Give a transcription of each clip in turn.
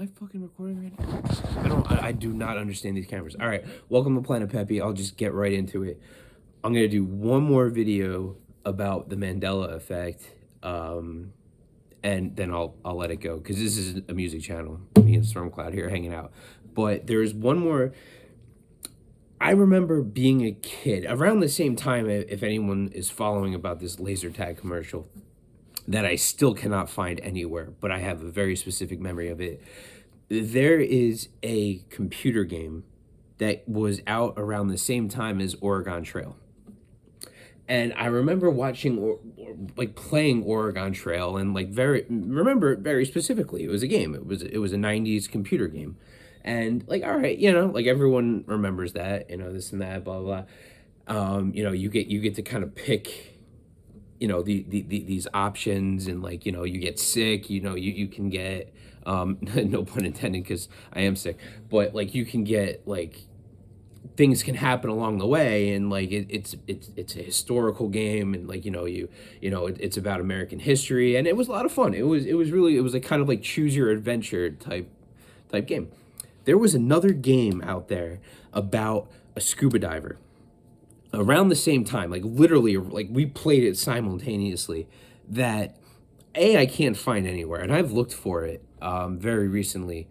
I fucking recording right now? I do not understand these cameras. All right, welcome to Planet Pepe. I'll just get right into it. I'm gonna do one more video about the Mandela effect, and then I'll let it go because this is a music channel. Me and Stormcloud here hanging out. But there's one more. I remember being a kid around the same time. If anyone is following about this laser tag commercial, that I still cannot find anywhere, but I have a very specific memory of it. There is a computer game that was out around the same time as Oregon Trail. And I remember watching or like playing Oregon Trail and like remember it very specifically. It was a game. It was a 90s computer game. And like, all right, like everyone remembers that, this and that, blah blah blah. You get to kind of pick these options, and like you get sick, you can get no pun intended because I am sick, but like you can get like things can happen along the way, and like it's a historical game, and like it's about American history, and it was a lot of fun. It was a kind of like choose your adventure type game. There was another game out there about a scuba diver around the same time, like literally, like we played it simultaneously, that I can't find anywhere, and I've looked for it very recently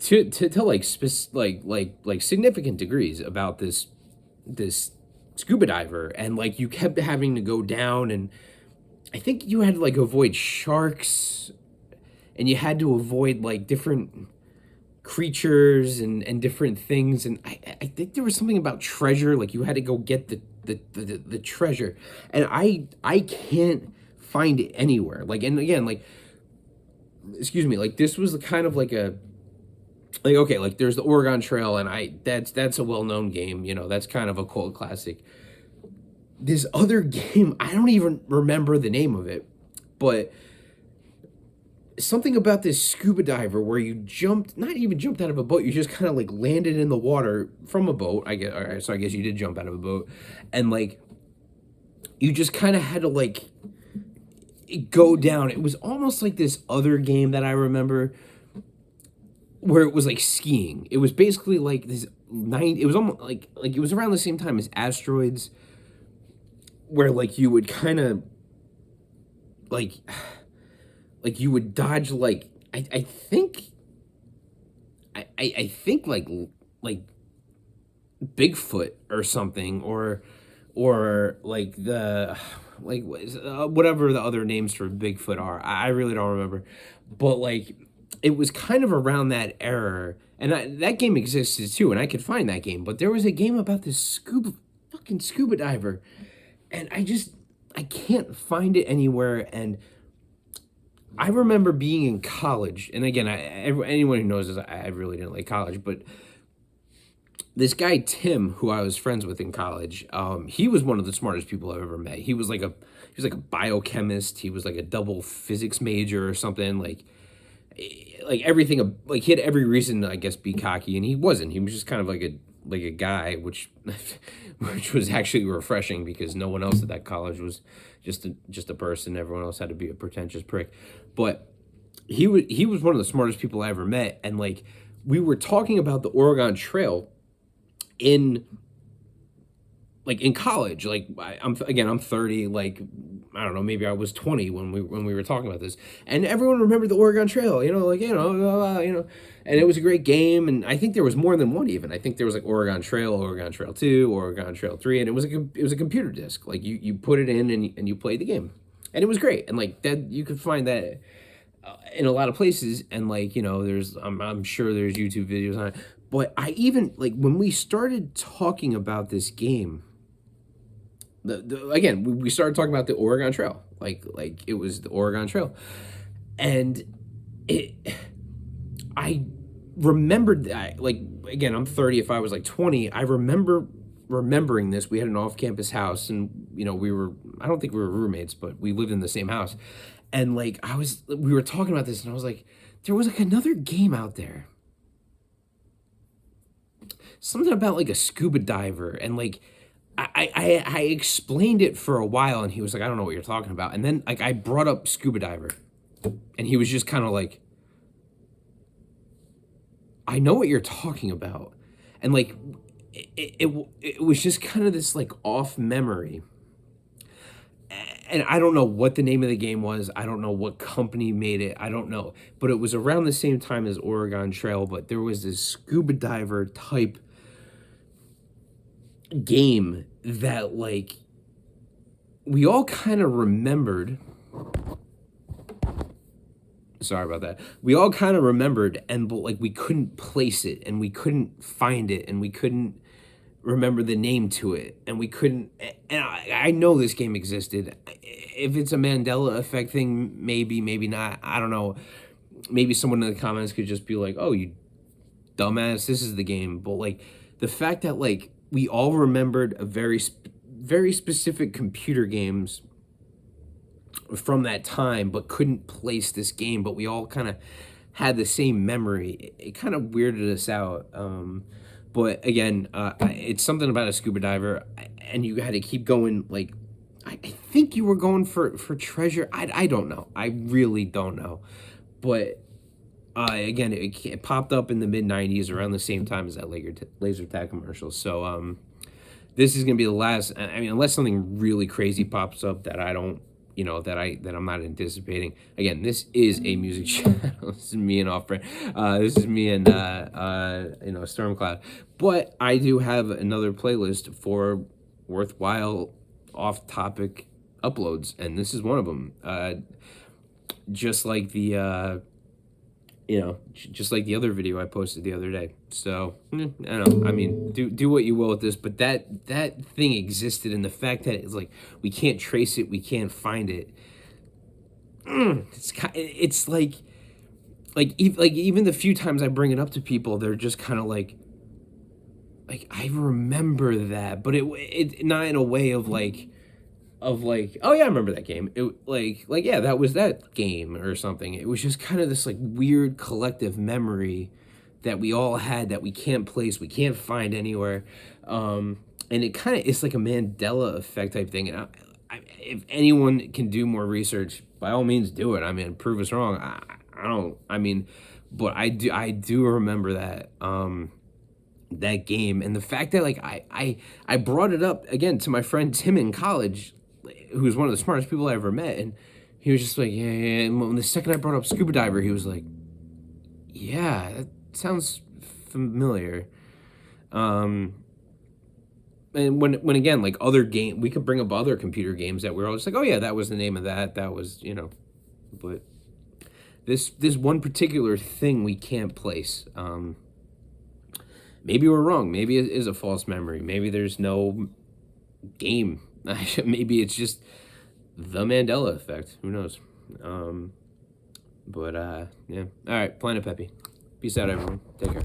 to like significant degrees about this scuba diver, and like you kept having to go down, and I think you had to like avoid sharks, and you had to avoid like different creatures and different things, and I think there was something about treasure, like you had to go get the treasure, and I can't find it anywhere. Like, and again, like, excuse me, like this was the kind of like okay, like there's the Oregon Trail, and that's a well-known game, that's kind of a cult classic. This other game, I don't even remember the name of it, but something about this scuba diver where you not even jumped out of a boat, you just kind of like landed in the water from a boat, I guess. All right, so I guess you did jump out of a boat, and like you just kind of had to like go down. It was almost like this other game that I remember where it was like skiing. It was basically like this it was almost like it was around the same time as Asteroids, where like you would kind of like you would dodge, like I think like Bigfoot or something, or like the whatever the other names for Bigfoot are. I really don't remember, but like it was kind of around that era, and that game existed too, and I could find that game. But there was a game about this scuba diver, and I can't find it anywhere. And I remember being in college, and again, anyone who knows this, I really didn't like college, but this guy Tim, who I was friends with in college, he was one of the smartest people I've ever met. He was like a biochemist. He was like a double physics major or something. Like everything. Like he had every reason to, I guess, be cocky, and he wasn't. He was just kind of like a guy, which was actually refreshing because no one else at that college was just a person. Everyone else had to be a pretentious prick. But he was one of the smartest people I ever met, and like we were talking about the Oregon Trail in college. Like I'm 30, like I don't know, maybe I was 20 when we were talking about this, and everyone remembered the Oregon Trail, and it was a great game. And I think there was more than one, even. I think there was like Oregon Trail 2, Oregon Trail 3, and it was a computer disc. Like you put it in and you played the game, and it was great. And like that, you could find that in a lot of places, and like there's I'm sure there's YouTube videos on it. But I even, like, when we started talking about this game, again, we started talking about the Oregon Trail, like it was the Oregon Trail, and I remembered that, like, again, I'm 30. If I was like 20, I remembering this. We had an off-campus house, and I don't think we were roommates, but we lived in the same house, and like we were talking about this, and I was like, there was like another game out there, something about like a scuba diver, and like I explained it for a while, and he was like, I don't know what you're talking about. And then like I brought up scuba diver, and he was just kind of like, I know what you're talking about. And like, it was just kind of this like off memory. And I don't know what the name of the game was. I don't know what company made it. I don't know. But it was around the same time as Oregon Trail, but there was this scuba diver type game that like we all kind of remembered. Sorry about that. We all kind of remembered, and but like we couldn't place it, and we couldn't find it, and we couldn't remember the name to it, and we couldn't. And I know this game existed. If it's a Mandela effect thing, maybe, maybe not. I don't know. Maybe someone in the comments could just be like, "Oh, you dumbass, this is the game." But like the fact that like we all remembered a very specific computer games from that time, but couldn't place this game, but we all kind of had the same memory. It kind of weirded us out. But again, it's something about a scuba diver, and you had to keep going. Like, I think you were going for treasure. I don't know. I really don't know. But again, it popped up in the mid-90s around the same time as that laser tag commercial. So this is gonna be the last. I mean, unless something really crazy pops up that I don't, that I'm not anticipating. Again, this is a music channel. This is me and Off-Brand. This is me and Stormcloud. But I do have another playlist for worthwhile off-topic uploads, and this is one of them. Just like the just like the other video I posted the other day. So I don't know. I mean, do what you will with this, but that thing existed, and the fact that it's like we can't trace it, we can't find it. It's like even the few times I bring it up to people, they're just kind of like I remember that, but it not in a way of like, oh yeah, I remember that game. It like yeah, that was that game or something. It was just kind of this like weird collective memory that we all had that we can't place, we can't find anywhere. And it's like a Mandela effect type thing. And if anyone can do more research, by all means do it. I mean, prove us wrong. But I do remember that that game, and the fact that like I brought it up again to my friend Tim in college, who's one of the smartest people I ever met, and he was just like, yeah. And when the second I brought up scuba diver, he was like, yeah, that sounds familiar. And when again, like other game, we could bring up other computer games that we're all just like, oh yeah, that was the name of that was, but this one particular thing we can't place. Maybe we're wrong. Maybe it is a false memory. Maybe there's no game. Maybe it's just the Mandela effect. Who knows? Yeah. All right, Planet Pepe. Peace out, everyone. Take care.